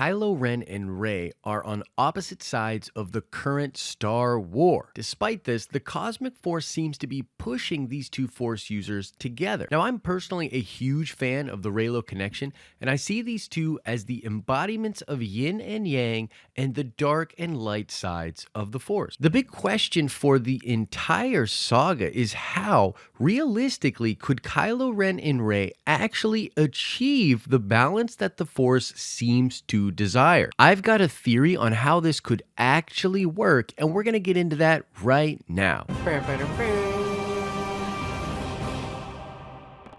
Kylo Ren and Rey are on opposite sides of the current Star War. Despite this, the cosmic force seems to be pushing these two force users together. Now, I'm personally a huge fan of the Reylo connection, and I see these two as the embodiments of yin and yang and the dark and light sides of the force. The big question for the entire saga is how, realistically, could Kylo Ren and Rey actually achieve the balance that the force seems to desire? I've got a theory on how this could actually work, and we're going to get into that right now.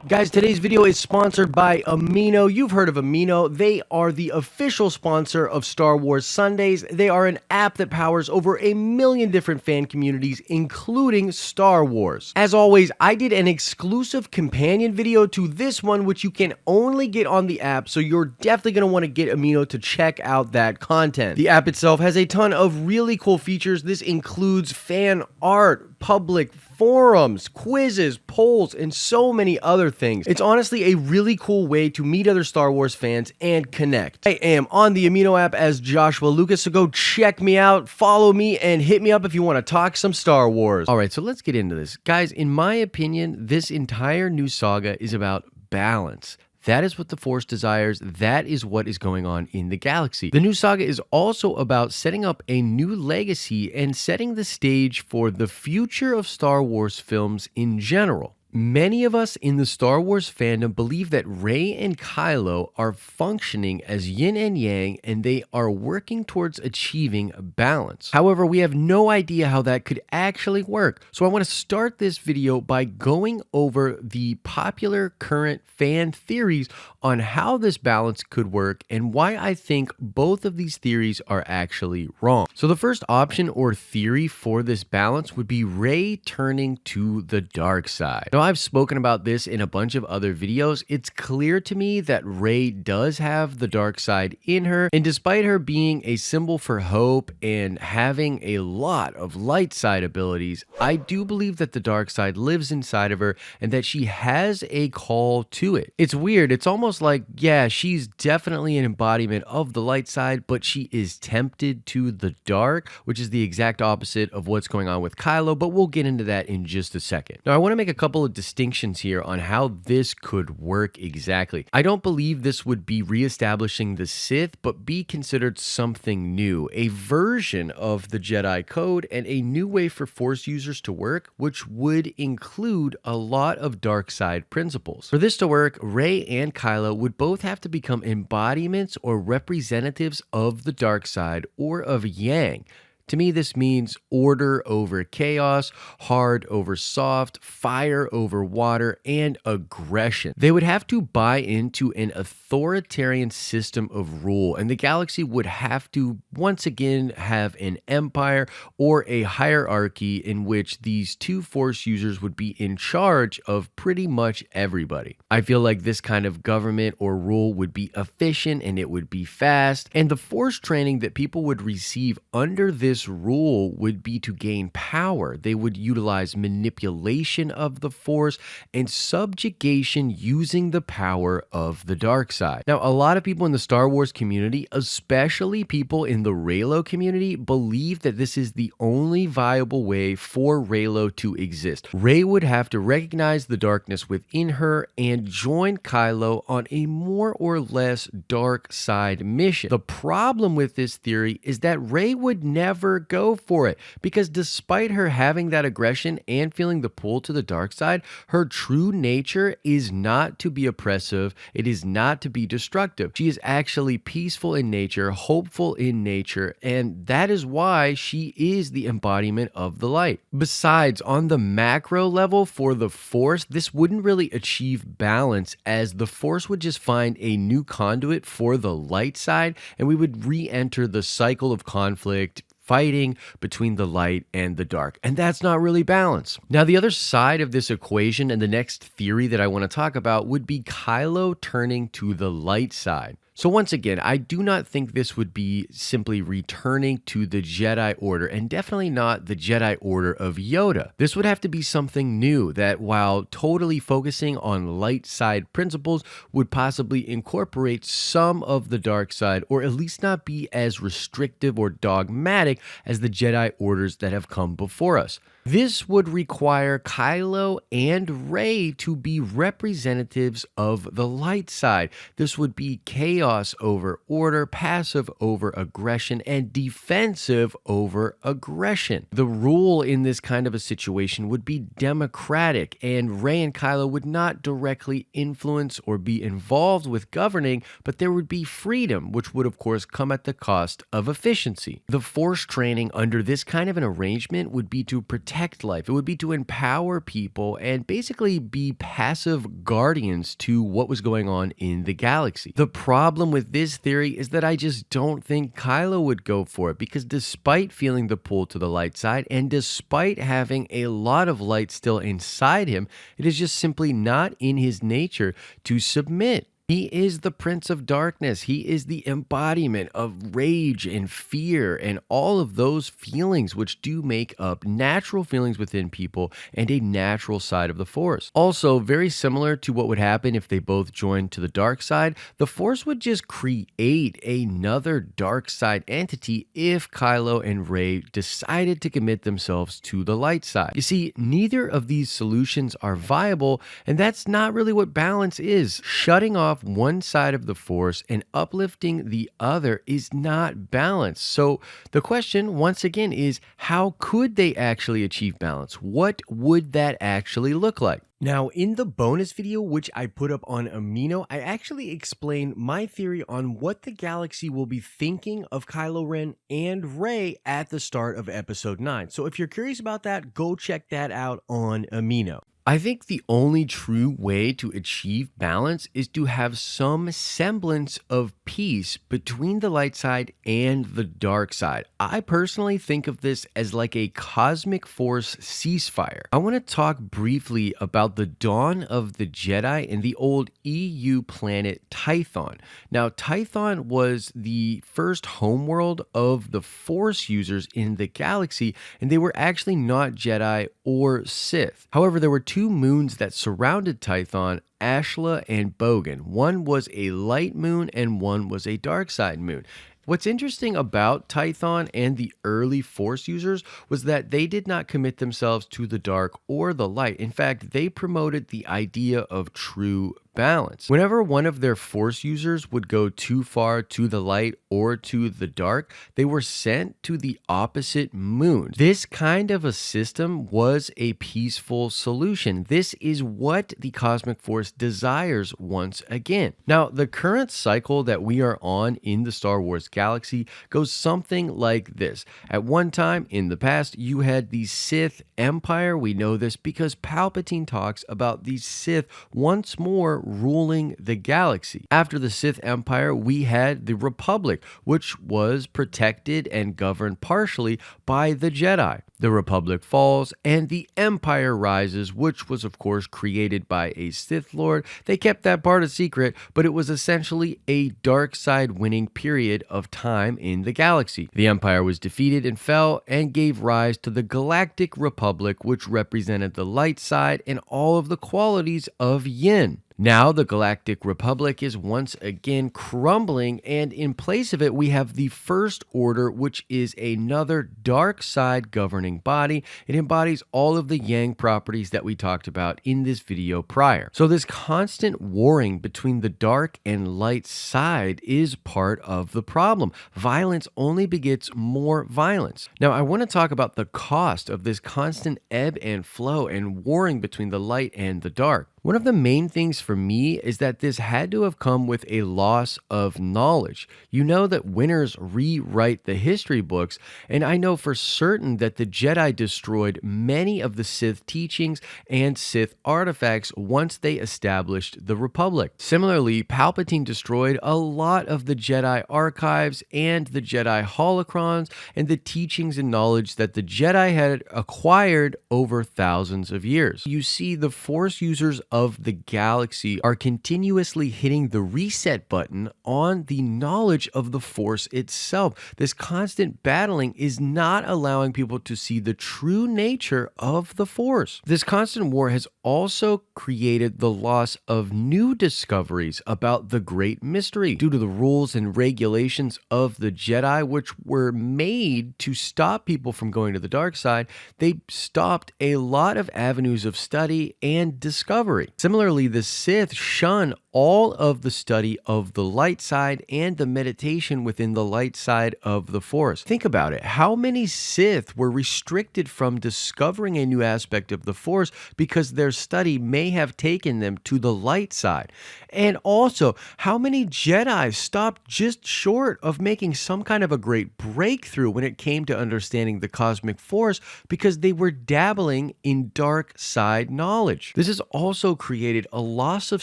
Guys, today's video is sponsored by Amino. You've heard of Amino. They are the official sponsor of Star Wars Sundays. They are an app that powers over 1 million different fan communities, including Star Wars. As always, I did an exclusive companion video to this one, which you can only get on the app, so you're definitely going to want to get Amino to check out that content. The app itself has a ton of really cool features. This includes fan art, public forums, quizzes, polls, and so many other things. It's honestly a really cool way to meet other Star Wars fans and connect. I am on the Amino app as Joshua Lucas, so go check me out, follow me, and hit me up if you want to talk some Star Wars. All right, so let's get into this. Guys, in my opinion, this entire new saga is about balance. That is what the Force desires. That is what is going on in the galaxy. The new saga is also about setting up a new legacy and setting the stage for the future of Star Wars films in general. Many of us in the Star Wars fandom believe that Rey and Kylo are functioning as yin and yang, and they are working towards achieving balance. However, we have no idea how that could actually work. So I want to start this video by going over the popular current fan theories on how this balance could work and why I think both of these theories are actually wrong. So the first option or theory for this balance would be Rey turning to the dark side. Now, I've spoken about this in a bunch of other videos. It's clear to me that Rey does have the dark side in her, and despite her being a symbol for hope and having a lot of light side abilities, I do believe that the dark side lives inside of her and that she has a call to it. It's weird. It's almost like, yeah, she's definitely an embodiment of the light side, but she is tempted to the dark, which is the exact opposite of what's going on with Kylo, but we'll get into that in just a second. Now, I want to make a couple of distinctions here on how this could work exactly. I don't believe this would be reestablishing the Sith, but be considered something new, a version of the Jedi Code and a new way for Force users to work, which would include a lot of dark side principles. For this to work, Rey and Kylo would both have to become embodiments or representatives of the dark side or of Yang. To me, this means order over chaos, hard over soft, fire over water, and aggression. They would have to buy into an authoritarian system of rule, and the galaxy would have to once again have an empire or a hierarchy in which these two Force users would be in charge of pretty much everybody. I feel like this kind of government or rule would be efficient and it would be fast, and the Force training that people would receive under this rule would be to gain power. They would utilize manipulation of the Force and subjugation using the power of the dark side. Now, a lot of people in the Star Wars community, especially people in the Reylo community, believe that this is the only viable way for Reylo to exist. Rey would have to recognize the darkness within her and join Kylo on a more or less dark side mission. The problem with this theory is that Rey would never go for it, because despite her having that aggression and feeling the pull to the dark side, her true nature is not to be oppressive. It is not to be destructive. She is actually peaceful in nature, hopeful in nature, and that is why she is the embodiment of the light. Besides, on the macro level for the Force, this wouldn't really achieve balance, as the Force would just find a new conduit for the light side, and we would re-enter the cycle of conflict, fighting between the light and the dark. And that's not really balance. Now, the other side of this equation and the next theory that I want to talk about would be Kylo turning to the light side. So once again, I do not think this would be simply returning to the Jedi Order, and definitely not the Jedi Order of Yoda. This would have to be something new that, while totally focusing on light side principles, would possibly incorporate some of the dark side, or at least not be as restrictive or dogmatic as the Jedi Orders that have come before us. This would require Kylo and Rey to be representatives of the light side. This would be chaos over order, passive over aggression, and defensive over aggression. The rule in this kind of a situation would be democratic, and Rey and Kylo would not directly influence or be involved with governing, but there would be freedom, which would of course come at the cost of efficiency. The Force training under this kind of an arrangement would be to protect life. It would be to empower people and basically be passive guardians to what was going on in the galaxy. The problem with this theory is that I just don't think Kylo would go for it, because despite feeling the pull to the light side and despite having a lot of light still inside him, it is just simply not in his nature to submit. He is the Prince of Darkness. He is the embodiment of rage and fear and all of those feelings which do make up natural feelings within people and a natural side of the Force. Also, very similar to what would happen if they both joined to the dark side, the Force would just create another dark side entity if Kylo and Rey decided to commit themselves to the light side. You see, neither of these solutions are viable, and that's not really what balance is. Shutting off one side of the Force and uplifting the other is not balance. So the question once again is, how could they actually achieve balance? What would that actually look like? Now, in the bonus video, which I put up on Amino, I actually explain my theory on what the galaxy will be thinking of Kylo Ren and Rey at the start of episode 9. So if you're curious about that, go check that out on Amino. I think the only true way to achieve balance is to have some semblance of peace between the light side and the dark side. I personally think of this as like a cosmic force ceasefire. I want to talk briefly about the dawn of the Jedi and the old EU planet Tython. Now, Tython was the first homeworld of the Force users in the galaxy, and they were actually not Jedi or Sith. However, there were two moons that surrounded Tython, Ashla and Bogan. One was a light moon and one was a dark side moon. What's interesting about Tython and the early Force users was that they did not commit themselves to the dark or the light. In fact, they promoted the idea of true balance. Whenever one of their Force users would go too far to the light or to the dark, they were sent to the opposite moon. This kind of a system was a peaceful solution. This is what the cosmic force desires once again. Now, the current cycle that we are on in the Star Wars galaxy goes something like this. At one time in the past, you had the Sith Empire. We know this because Palpatine talks about the Sith once more ruling the galaxy. After the Sith Empire, we had the Republic, which was protected and governed partially by the Jedi. The Republic falls and the Empire rises, which was of course created by a Sith Lord. They kept that part a secret, but it was essentially a dark side winning period of time in the galaxy. The Empire was defeated and fell and gave rise to the Galactic Republic, which represented the light side and all of the qualities of Yin. Now the Galactic Republic is once again crumbling, and in place of it we have the First Order, which is another dark side governing body. It embodies all of the Yang properties that we talked about in this video prior. So this constant warring between the dark and light side is part of the problem. Violence only begets more violence. Now I want to talk about the cost of this constant ebb and flow and warring between the light and the dark. One of the main things for me is that this had to have come with a loss of knowledge. You know that winners rewrite the history books, and I know for certain that the Jedi destroyed many of the Sith teachings and Sith artifacts once they established the Republic. Similarly, Palpatine destroyed a lot of the Jedi archives and the Jedi holocrons and the teachings and knowledge that the Jedi had acquired over thousands of years. You see, the Force users of the galaxy are continuously hitting the reset button on the knowledge of the Force itself. This constant battling is not allowing people to see the true nature of the Force. This constant war has also created the loss of new discoveries about the great mystery due to the rules and regulations of the Jedi, which were made to stop people from going to the dark side. They stopped a lot of avenues of study and discovery. Similarly, the Sith shun all of the study of the light side and the meditation within the light side of the Force. Think about it. How many Sith were restricted from discovering a new aspect of the Force because their study may have taken them to the light side? And also, how many Jedi stopped just short of making some kind of a great breakthrough when it came to understanding the cosmic Force because they were dabbling in dark side knowledge? This has also created a loss of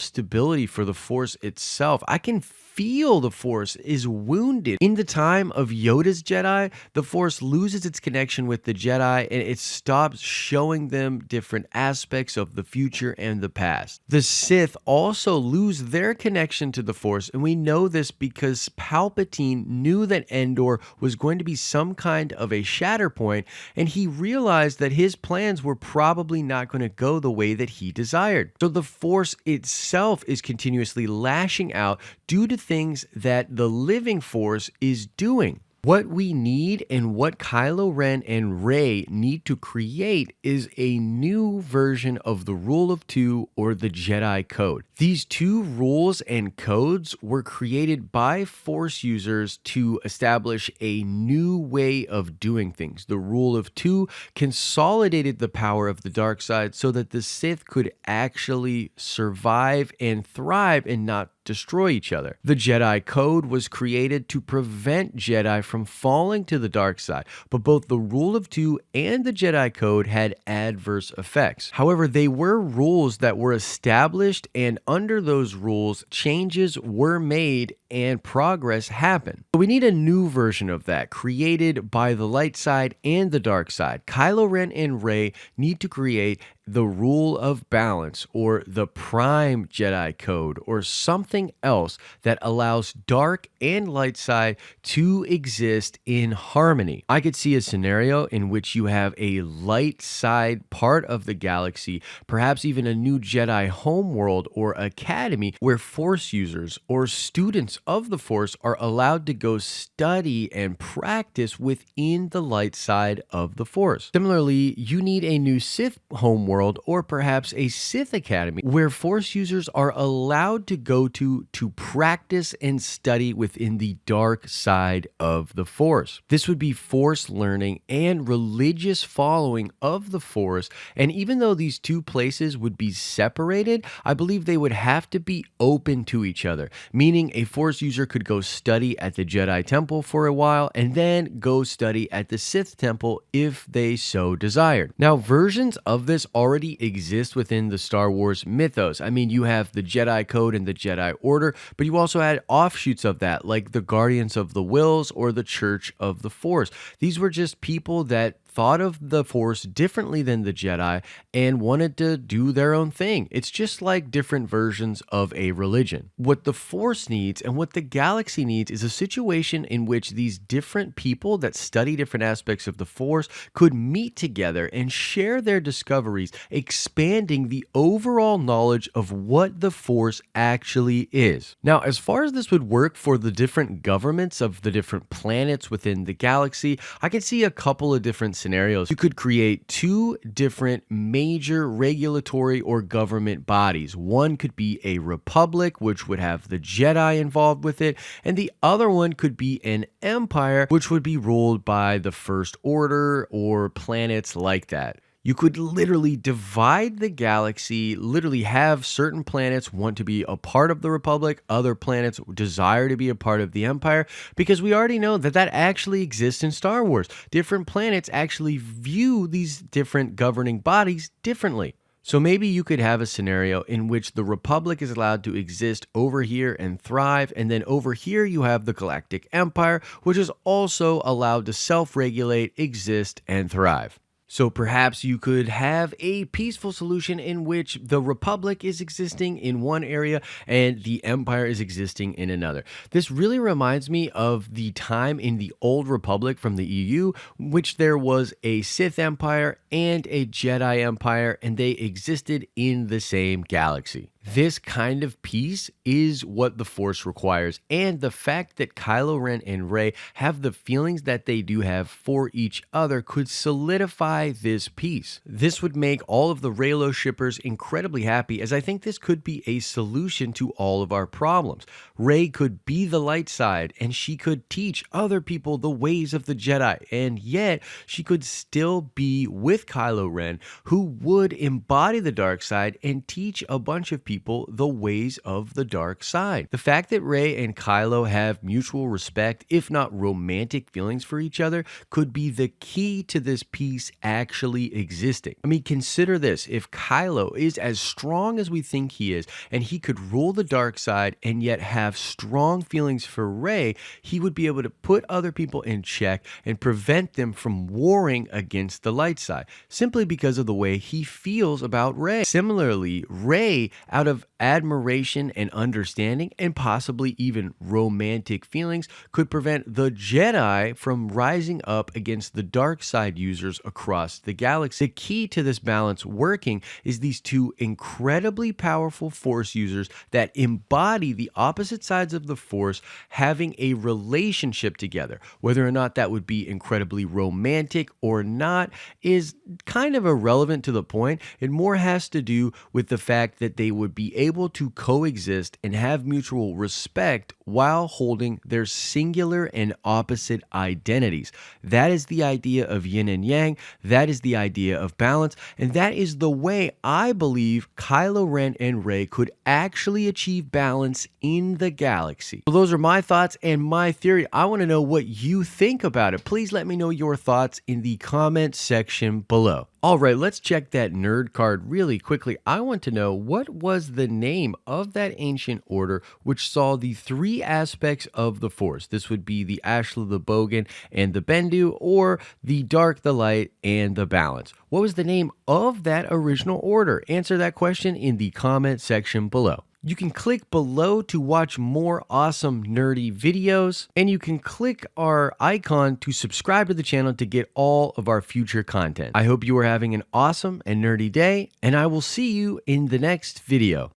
stability for the Force itself. I can feel the Force is wounded. In the time of Yoda's Jedi, the Force loses its connection with the Jedi and it stops showing them different aspects of the future and the past. The Sith also lose their connection to the Force, and we know this because Palpatine knew that Endor was going to be some kind of a shatter point, and he realized that his plans were probably not going to go the way that he desired. So the Force itself is continuously lashing out due to things that the living Force is doing. What we need and what Kylo Ren and Rey need to create is a new version of the Rule of Two or the Jedi Code. These two rules and codes were created by Force users to establish a new way of doing things. The Rule of Two consolidated the power of the dark side so that the Sith could actually survive and thrive and not destroy each other. The Jedi Code was created to prevent Jedi from falling to the dark side, but both the Rule of Two and the Jedi Code had adverse effects. However, they were rules that were established, and under those rules, changes were made and progress happened. So we need a new version of that, created by the light side and the dark side. Kylo Ren and Rey need to create the rule of balance or the prime Jedi Code or something else that allows dark and light side to exist in harmony. I could see a scenario in which you have a light side part of the galaxy, perhaps even a new Jedi homeworld or academy where Force users or students of the Force are allowed to go study and practice within the light side of the Force. Similarly, you need a new Sith homeworld or perhaps a Sith Academy where Force users are allowed to go to practice and study within the dark side of the Force. This would be Force learning and religious following of the Force, and even though these two places would be separated, I believe they would have to be open to each other, meaning a Force user could go study at the Jedi Temple for a while and then go study at the Sith Temple if they so desired. Now, versions of this already exist within the Star Wars mythos. I mean, you have the Jedi Code and the Jedi Order, but you also had offshoots of that, like the Guardians of the Wills or the Church of the Force. These were just people that thought of the Force differently than the Jedi and wanted to do their own thing. It's just like different versions of a religion. What the Force needs and what the galaxy needs is a situation in which these different people that study different aspects of the Force could meet together and share their discoveries, expanding the overall knowledge of what the Force actually is. Now, as far as this would work for the different governments of the different planets within the galaxy, I can see a couple of different scenarios. You could create two different major regulatory or government bodies. One could be a republic, which would have the Jedi involved with it, and the other one could be an empire, which would be ruled by the First Order or planets like that. You could literally divide the galaxy, literally have certain planets want to be a part of the Republic, other planets desire to be a part of the Empire, because we already know that that actually exists in Star Wars. Different planets actually view these different governing bodies differently. So maybe you could have a scenario in which the Republic is allowed to exist over here and thrive, and then over here you have the Galactic Empire, which is also allowed to self-regulate, exist, and thrive. So perhaps you could have a peaceful solution in which the Republic is existing in one area and the Empire is existing in another. This really reminds me of the time in the Old Republic from the EU, which there was a Sith Empire and a Jedi Empire, and they existed in the same galaxy. This kind of peace is what the Force requires, and the fact that Kylo Ren and Rey have the feelings that they do have for each other could solidify this peace. This would make all of the Reylo shippers incredibly happy, as I think this could be a solution to all of our problems. Rey could be the light side, and she could teach other people the ways of the Jedi, and yet she could still be with Kylo Ren, who would embody the dark side and teach a bunch of people the ways of the dark side. The fact that Rey and Kylo have mutual respect, if not romantic feelings for each other, could be the key to this peace actually existing. I mean, consider this. If Kylo is as strong as we think he is, and he could rule the dark side and yet have strong feelings for Rey, he would be able to put other people in check and prevent them from warring against the light side, simply because of the way he feels about Rey. Similarly, Rey, out of admiration and understanding, and possibly even romantic feelings, could prevent the Jedi from rising up against the dark side users across the galaxy. The key to this balance working is these two incredibly powerful Force users that embody the opposite sides of the Force having a relationship together. Whether or not that would be incredibly romantic or not is kind of irrelevant to the point. It more has to do with the fact that they would be able to coexist and have mutual respect while holding their singular and opposite identities. That is the idea of yin and yang. That is the idea of balance. And that is the way I believe Kylo Ren and Rey could actually achieve balance in the galaxy. So those are my thoughts and my theory. I want to know what you think about it. Please let me know your thoughts in the comment section below. All right, let's check that nerd card really quickly. I want to know, what was the name of that ancient order which saw the three aspects of the Force? This would be the Ashla, the Bogan, and the Bendu, or the Dark, the Light, and the Balance. What was the name of that original order? Answer that question in the comment section below. You can click below to watch more awesome nerdy videos, and you can click our icon to subscribe to the channel to get all of our future content. I hope you are having an awesome and nerdy day, and I will see you in the next video.